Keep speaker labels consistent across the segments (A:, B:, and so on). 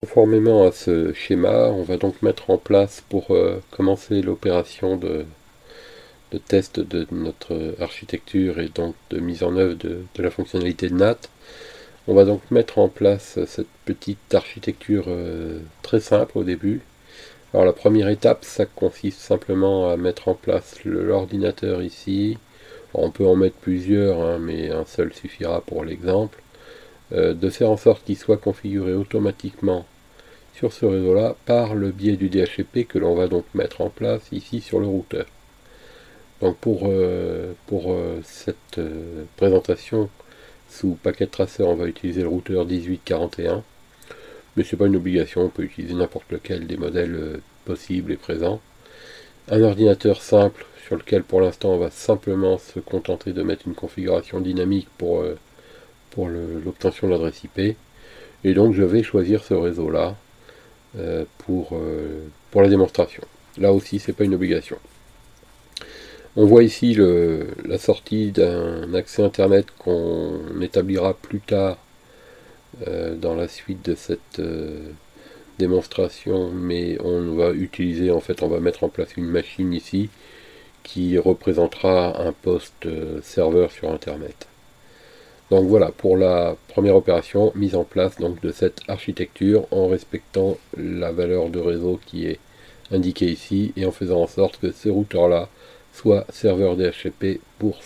A: Conformément à ce schéma, on va donc mettre en place pour commencer l'opération de test de notre architecture et donc de mise en œuvre de la fonctionnalité de NAT. On va donc mettre en place cette petite architecture très simple au début. Alors la première étape, ça consiste simplement à mettre en place l'ordinateur ici. Alors, on peut en mettre plusieurs, hein, mais un seul suffira pour l'exemple. De faire en sorte qu'il soit configuré automatiquement sur ce réseau-là par le biais du DHCP que l'on va donc mettre en place ici sur le routeur. Donc pour cette présentation sous packet tracer, on va utiliser le routeur 1841, mais ce n'est pas une obligation, on peut utiliser n'importe lequel des modèles possibles et présents. Un ordinateur simple sur lequel pour l'instant on va simplement se contenter de mettre une configuration dynamique pour l'obtention de l'adresse IP. Et donc je vais choisir ce réseau-là pour la démonstration. Là aussi, c'est pas une obligation. On voit ici la sortie d'un accès internet qu'on établira plus tard dans la suite de cette démonstration, mais on va utiliser, en fait, on va mettre en place une machine ici qui représentera un poste serveur sur internet. Donc voilà pour la première opération, mise en place donc de cette architecture en respectant la valeur de réseau qui est indiquée ici et en faisant en sorte que ce routeur là soit serveur DHCP pour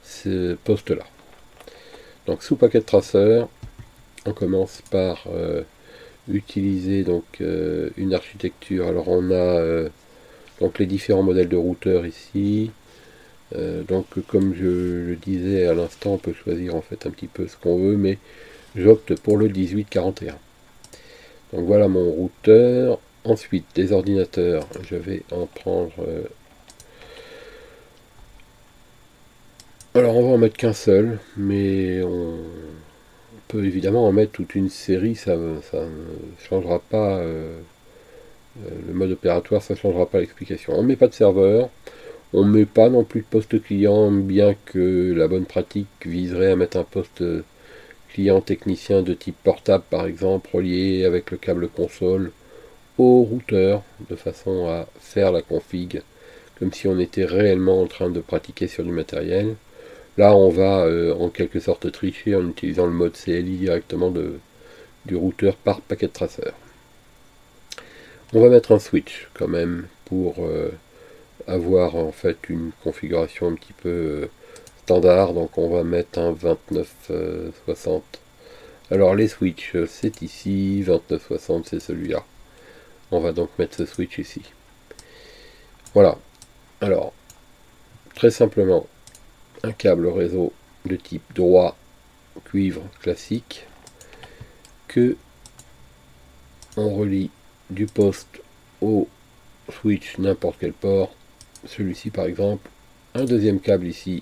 A: ce poste là. Donc sous packet tracer, on commence par utiliser donc une architecture. Alors on a donc les différents modèles de routeurs ici. Donc comme je le disais à l'instant, on peut choisir en fait un petit peu ce qu'on veut, mais j'opte pour le 1841. Donc voilà mon routeur. Ensuite, les ordinateurs, je vais en prendre... Alors on va en mettre qu'un seul, mais on peut évidemment en mettre toute une série, ça ne changera pas le mode opératoire, ça ne changera pas l'explication. On ne met pas de serveur. On ne met pas non plus de poste client, bien que la bonne pratique viserait à mettre un poste client technicien de type portable par exemple, relié avec le câble console au routeur, de façon à faire la config, comme si on était réellement en train de pratiquer sur du matériel. Là on va en quelque sorte tricher en utilisant le mode CLI directement du routeur par packet tracer. On va mettre un switch quand même pour avoir en fait une configuration un petit peu standard, donc on va mettre un 2960. Alors les switches c'est ici, 2960 c'est celui-là. On va donc mettre ce switch ici. Voilà. Alors, très simplement, un câble réseau de type droit cuivre classique que on relie du poste au switch n'importe quel port, celui-ci par exemple, un deuxième câble ici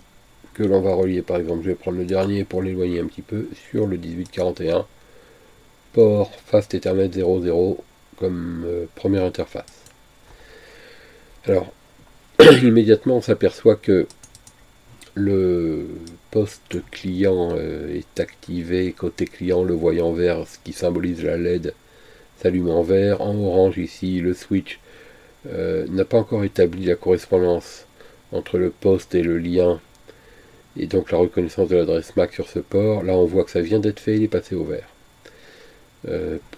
A: que l'on va relier, par exemple je vais prendre le dernier pour l'éloigner un petit peu, sur le 1841, port Fast Ethernet 00 comme première interface. Alors immédiatement on s'aperçoit que le poste client est activé, côté client le voyant vert, ce qui symbolise la LED s'allume en vert, en orange ici le switch n'a pas encore établi la correspondance entre le poste et le lien, et donc la reconnaissance de l'adresse MAC sur ce port. Là on voit que ça vient d'être fait, il est passé au vert.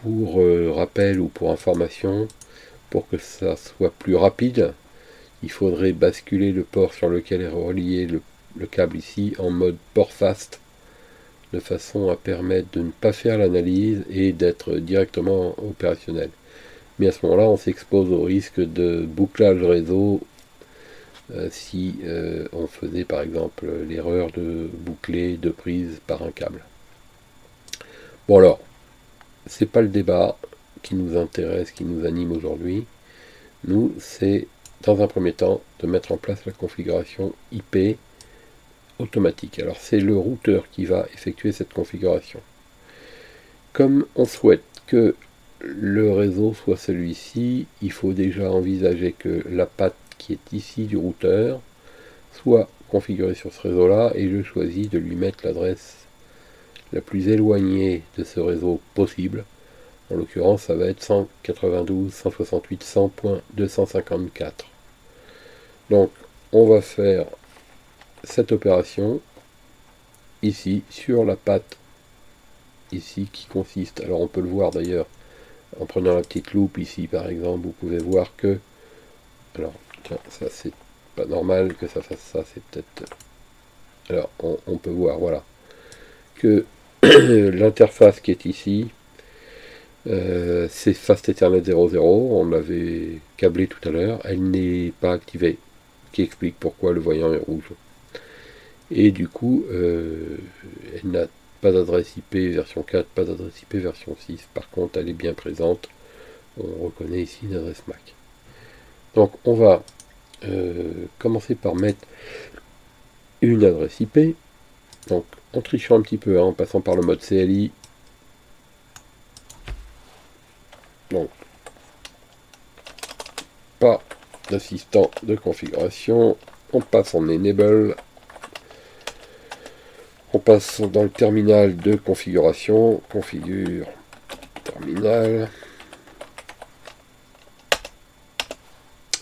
A: Pour rappel ou pour information, pour que ça soit plus rapide, il faudrait basculer le port sur lequel est relié le câble ici en mode port fast, de façon à permettre de ne pas faire l'analyse et d'être directement opérationnel. Mais à ce moment-là, on s'expose au risque de bouclage réseau si on faisait par exemple l'erreur de boucler deux prises par un câble. Bon alors, c'est pas le débat qui nous intéresse, qui nous anime aujourd'hui. Nous, c'est dans un premier temps de mettre en place la configuration IP automatique. Alors c'est le routeur qui va effectuer cette configuration. Comme on souhaite que le réseau soit celui-ci, il faut déjà envisager que la patte qui est ici du routeur soit configurée sur ce réseau-là, et je choisis de lui mettre l'adresse la plus éloignée de ce réseau possible, En l'occurrence, ça va être 192.168.100.254. Donc, on va faire cette opération ici sur la patte ici qui consiste, alors on peut le voir d'ailleurs en prenant la petite loupe ici par exemple, vous pouvez voir que, alors tiens, ça c'est pas normal que ça fasse ça, c'est peut-être, alors on peut voir, voilà, que l'interface qui est ici, c'est Fast Ethernet 0.0, on l'avait câblé tout à l'heure, elle n'est pas activée, ce qui explique pourquoi le voyant est rouge. Et du coup, elle n'a pas d'adresse IP version 4, pas d'adresse IP version 6. Par contre, elle est bien présente. On reconnaît ici une adresse MAC. Donc, on va commencer par mettre une adresse IP. Donc, en trichant un petit peu, hein, en passant par le mode CLI. Donc, pas d'assistant de configuration. On passe en Enable. On passe dans le terminal de configuration. Configure terminal.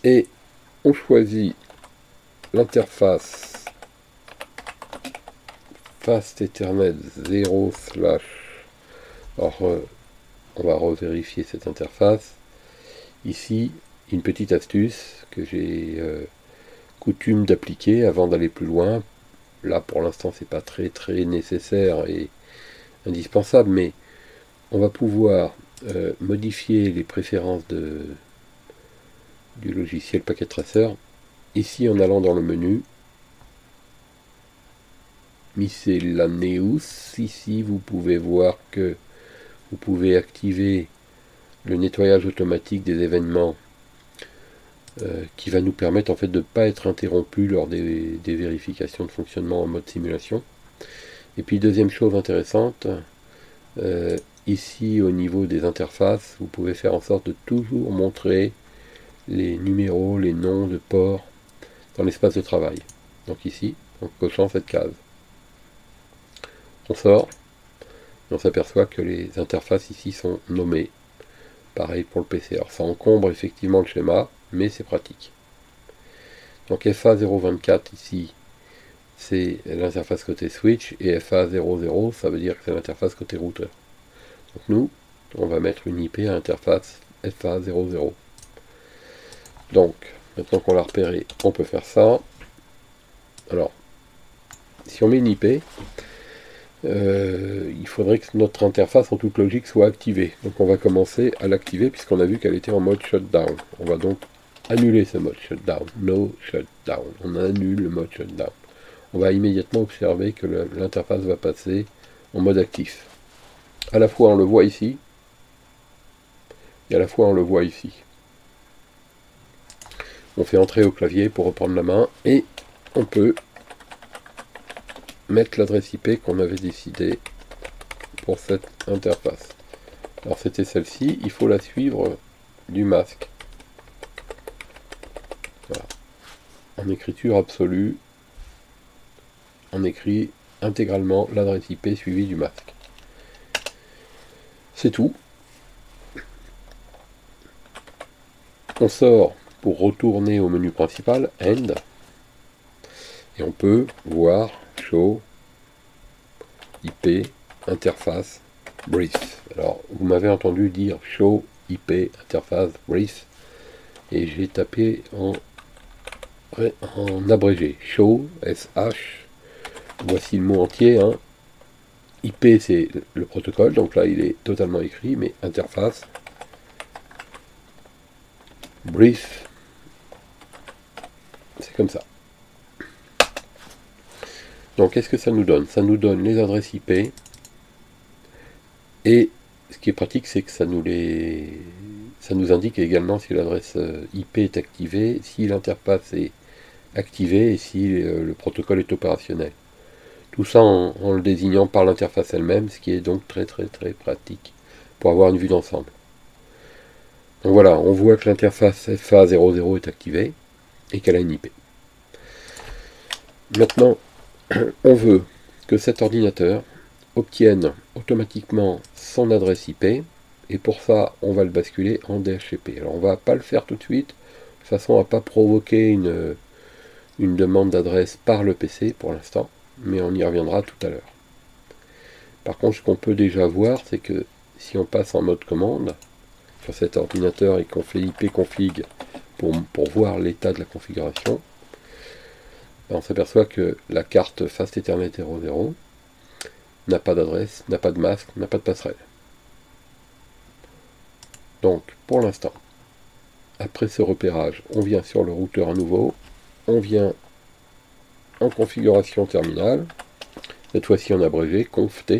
A: Et on choisit l'interface Fast Ethernet 0 /. Alors, on va revérifier cette interface. Ici, une petite astuce que j'ai coutume d'appliquer avant d'aller plus loin. Là, pour l'instant, c'est pas très nécessaire et indispensable, mais on va pouvoir modifier les préférences du logiciel Packet Tracer. Ici, en allant dans le menu Miscellaneous, ici vous pouvez voir que vous pouvez activer le nettoyage automatique des événements qui va nous permettre en fait de ne pas être interrompu lors des vérifications de fonctionnement en mode simulation. Et puis deuxième chose intéressante, ici au niveau des interfaces, vous pouvez faire en sorte de toujours montrer les numéros, les noms de ports dans l'espace de travail. Donc ici, en cochant cette case. On sort, et on s'aperçoit que les interfaces ici sont nommées. Pareil pour le PC. Alors ça encombre effectivement le schéma, mais c'est pratique. Donc FA024 ici, c'est l'interface côté switch, et FA00, ça veut dire que c'est l'interface côté routeur. Donc nous, on va mettre une IP à interface FA00. Donc, maintenant qu'on l'a repéré, on peut faire ça. Alors, si on met une IP, il faudrait que notre interface en toute logique soit activée. Donc on va commencer à l'activer puisqu'on a vu qu'elle était en mode shutdown. On va donc annuler ce mode shutdown. No shutdown. On annule le mode shutdown. On va immédiatement observer que l'interface va passer en mode actif. À la fois on le voit ici, et à la fois on le voit ici. On fait entrer au clavier pour reprendre la main, et on peut mettre l'adresse IP qu'on avait décidé pour cette interface. Alors c'était celle-ci, il faut la suivre du masque. Voilà. En écriture absolue, on écrit intégralement l'adresse IP suivie du masque. C'est tout. On sort pour retourner au menu principal, End, et on peut voir Show, IP, interface, brief. Alors, vous m'avez entendu dire Show, IP, interface, brief, et j'ai tapé en abrégé. Show, SH, voici le mot entier, hein. IP c'est le protocole, donc là il est totalement écrit, mais interface, brief, c'est comme ça. Donc qu'est-ce que ça nous donne? Ça nous donne les adresses IP, et ce qui est pratique, c'est que ça nous indique également si l'adresse IP est activée, si l'interface est activée et si le protocole est opérationnel. Tout ça en le désignant par l'interface elle-même, ce qui est donc très pratique pour avoir une vue d'ensemble. Donc voilà, on voit que l'interface FA00 est activée et qu'elle a une IP. Maintenant, on veut que cet ordinateur obtienne automatiquement son adresse IP Et pour ça, on va le basculer en DHCP. Alors on va pas le faire tout de suite, de façon à ne pas provoquer une demande d'adresse par le PC pour l'instant, mais on y reviendra tout à l'heure. Par contre, ce qu'on peut déjà voir, c'est que si on passe en mode commande sur cet ordinateur et qu'on fait ipconfig pour voir l'état de la configuration, on s'aperçoit que la carte Fast Ethernet 00 n'a pas d'adresse, n'a pas de masque, n'a pas de passerelle. Donc, pour l'instant, après ce repérage, on vient sur le routeur à nouveau, on vient en configuration terminale, cette fois-ci en abrégé, conft,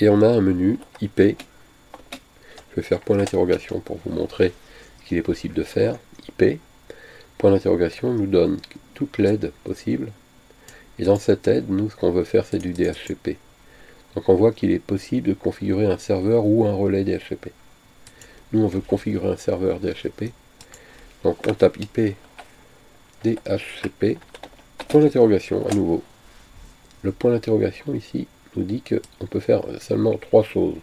A: et on a un menu IP. Je vais faire point d'interrogation pour vous montrer ce qu'il est possible de faire. IP, point d'interrogation, nous donne toute l'aide possible, et dans cette aide, nous, ce qu'on veut faire, c'est du DHCP. Donc on voit qu'il est possible de configurer un serveur ou un relais DHCP. Nous, on veut configurer un serveur DHCP. Donc on tape IP DHCP, point d'interrogation à nouveau. Le point d'interrogation ici nous dit qu'on peut faire seulement 3 choses.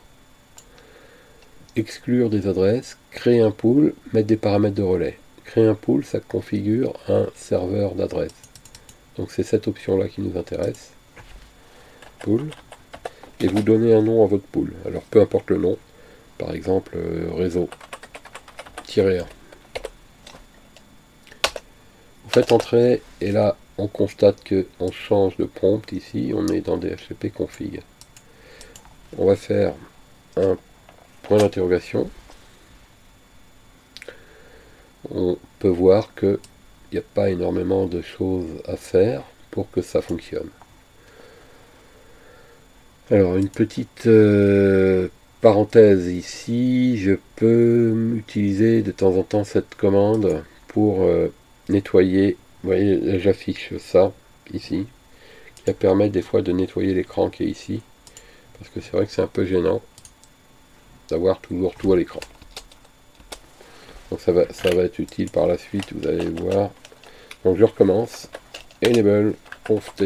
A: Exclure des adresses, créer un pool, mettre des paramètres de relais. Créer un pool, ça configure un serveur d'adresse. Donc c'est cette option-là qui nous intéresse. Pool. Et vous donnez un nom à votre pool. Alors peu importe le nom, par exemple réseau-1. Vous faites entrer et là on constate qu'on change de prompt ici, on est dans DHCP config. On va faire un point d'interrogation. On peut voir qu'il n'y a pas énormément de choses à faire pour que ça fonctionne. Alors une petite parenthèse ici, je peux utiliser de temps en temps cette commande pour nettoyer. Vous voyez, j'affiche ça ici, qui va permettre des fois de nettoyer l'écran qui est ici, parce que c'est vrai que c'est un peu gênant d'avoir toujours tout à l'écran. Donc ça va être utile par la suite, vous allez voir. Donc je recommence, enable conft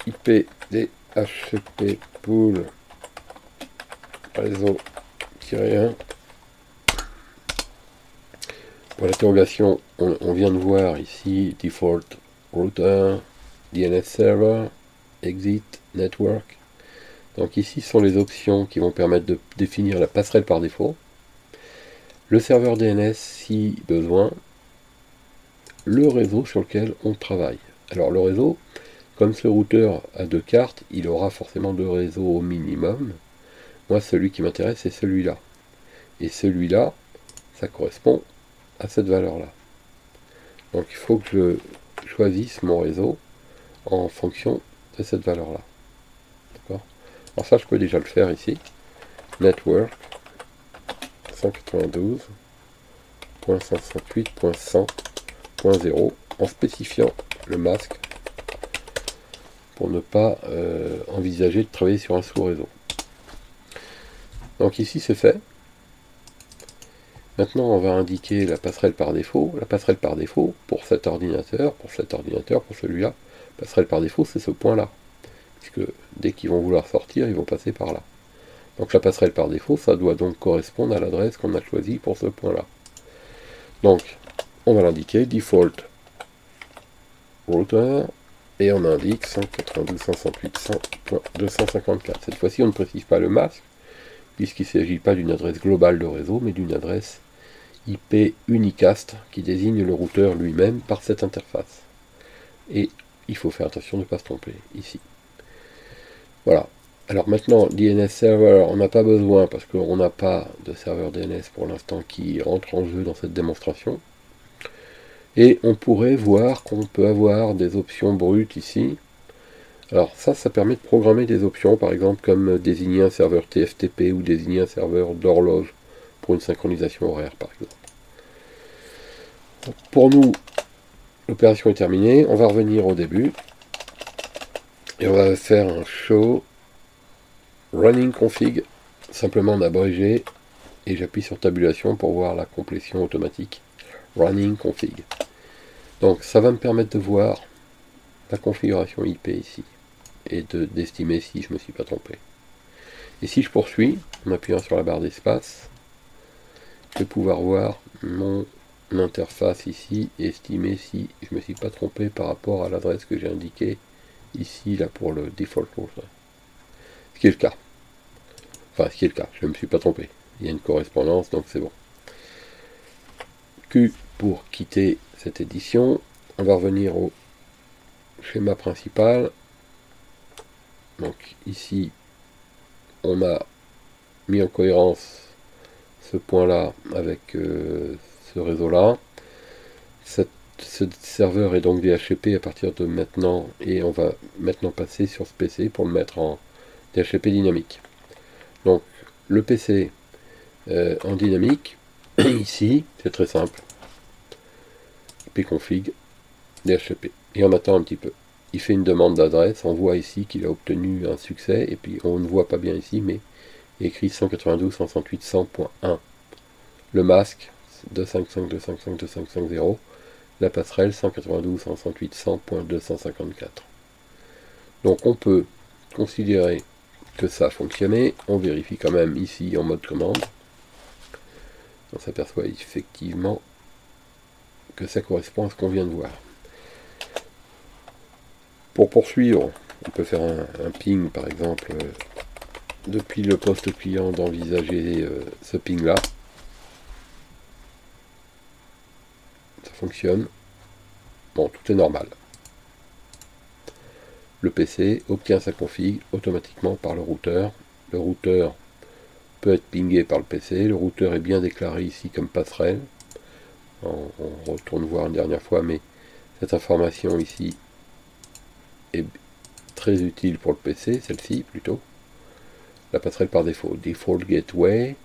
A: IP DHCP pool réseau-1. Pour l'interrogation, on vient de voir ici default router, DNS server, exit, network. Donc ici sont les options qui vont permettre de définir la passerelle par défaut, le serveur DNS si besoin, le réseau sur lequel on travaille. Alors le réseau, comme ce routeur a 2 cartes, il aura forcément 2 réseaux au minimum. Moi, celui qui m'intéresse, c'est celui-là. Et celui-là, ça correspond à cette valeur-là. Donc il faut que je choisisse mon réseau en fonction de cette valeur-là. D'accord ? Alors ça, je peux déjà le faire ici. Network 192.168.100.0 en spécifiant le masque pour ne pas envisager de travailler sur un sous-réseau. Donc ici c'est fait. Maintenant on va indiquer la passerelle par défaut. La passerelle par défaut pour cet ordinateur, pour celui-là, passerelle par défaut c'est ce point-là. Puisque dès qu'ils vont vouloir sortir, ils vont passer par là. Donc la passerelle par défaut, ça doit donc correspondre à l'adresse qu'on a choisie pour ce point-là. Donc on va l'indiquer, default router, et on indique 192.168.254. Cette fois-ci, on ne précise pas le masque, puisqu'il ne s'agit pas d'une adresse globale de réseau, mais d'une adresse IP unicast qui désigne le routeur lui-même par cette interface. Et il faut faire attention de ne pas se tromper ici. Voilà. Alors maintenant, DNS server, on n'a pas besoin parce qu'on n'a pas de serveur DNS pour l'instant qui rentre en jeu dans cette démonstration. Et on pourrait voir qu'on peut avoir des options brutes ici. Alors ça permet de programmer des options, par exemple comme désigner un serveur TFTP ou désigner un serveur d'horloge pour une synchronisation horaire, par exemple. Pour nous, l'opération est terminée. On va revenir au début. Et on va faire un show running config, simplement en abrégé, et j'appuie sur tabulation pour voir la complétion automatique. Running config. Donc ça va me permettre de voir la configuration IP ici et d'estimer si je ne me suis pas trompé. Et si je poursuis, en appuyant sur la barre d'espace, je vais pouvoir voir mon interface ici et estimer si je ne me suis pas trompé par rapport à l'adresse que j'ai indiquée ici là pour le default router. Ce qui est le cas. Enfin, ce qui est le cas, je ne me suis pas trompé. Il y a une correspondance, donc c'est bon. Q pour quitter cette édition. On va revenir au schéma principal. Donc ici, on a mis en cohérence ce point-là avec ce réseau-là. Ce serveur est donc DHCP à partir de maintenant, et on va maintenant passer sur ce PC pour le mettre en DHCP dynamique. Donc le PC en dynamique, ici, c'est très simple. pconfig DHCP. Et on attend un petit peu. Il fait une demande d'adresse, on voit ici qu'il a obtenu un succès, et puis on ne voit pas bien ici, mais écrit 192.168.100.1. Le masque 255.255.255.0. La passerelle 192.168.100.254. Donc on peut considérer que ça a fonctionné. On vérifie quand même ici en mode commande. On s'aperçoit effectivement que ça correspond à ce qu'on vient de voir. Pour poursuivre, on peut faire un ping par exemple depuis le poste client d'envisager ce ping là. Ça fonctionne. Bon, tout est normal. Le PC obtient sa config automatiquement par le routeur. Le routeur peut être pingé par le PC. Le routeur est bien déclaré ici comme passerelle. On retourne voir une dernière fois, mais cette information ici est très utile pour le PC, celle-ci plutôt. La passerelle par défaut, Default Gateway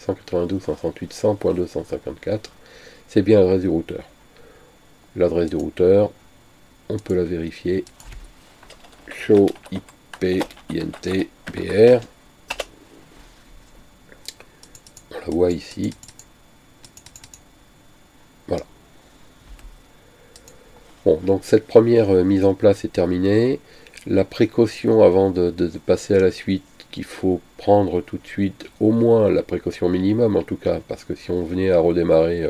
A: 192.168.100.254, c'est bien l'adresse du routeur. L'adresse du routeur, on peut la vérifier. Show IP INT BR. On la voit ici. Voilà. Bon, donc cette première mise en place est terminée. La précaution avant de passer à la suite, qu'il faut prendre tout de suite, au moins la précaution minimum en tout cas, parce que si on venait à redémarrer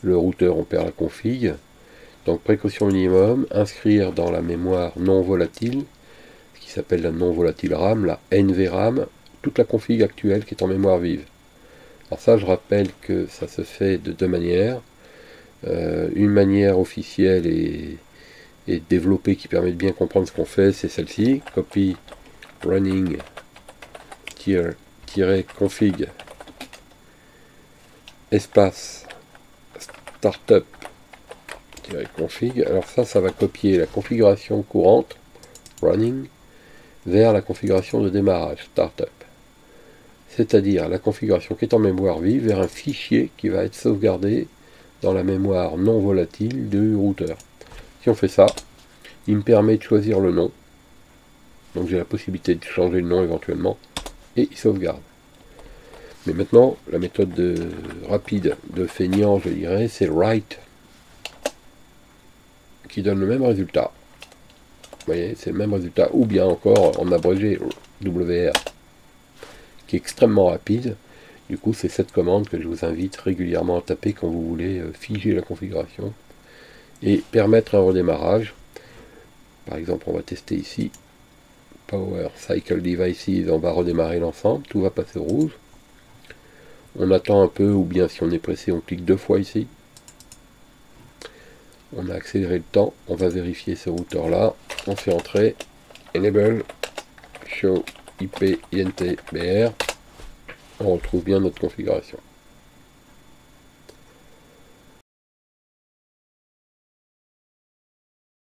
A: le routeur, on perd la config. Donc précaution minimum, inscrire dans la mémoire non volatile, ce qui s'appelle la non volatile RAM, la NVRAM, toute la config actuelle qui est en mémoire vive. Alors ça, je rappelle que ça se fait de deux manières. Une manière officielle et développée qui permet de bien comprendre ce qu'on fait, c'est celle-ci, copy running-config espace startup config. Alors ça va copier la configuration courante running vers la configuration de démarrage startup, c'est-à-dire la configuration qui est en mémoire vive vers un fichier qui va être sauvegardé dans la mémoire non volatile du routeur. Si on fait ça, il me permet de choisir le nom, donc j'ai la possibilité de changer le nom éventuellement, et il sauvegarde. Mais maintenant, la méthode rapide de feignant, je dirais, c'est write, qui donne le même résultat. Vous voyez, c'est le même résultat, ou bien encore en abrégé WR, qui est extrêmement rapide. Du coup, c'est cette commande que je vous invite régulièrement à taper quand vous voulez figer la configuration et permettre un redémarrage. Par exemple, on va tester ici Power Cycle Devices, on va redémarrer l'ensemble, tout va passer au rouge. On attend un peu, ou bien si on est pressé, on clique deux fois ici. On a accéléré le temps, on va vérifier ce routeur là, on fait entrer Enable Show IP INT BR, on retrouve bien notre configuration.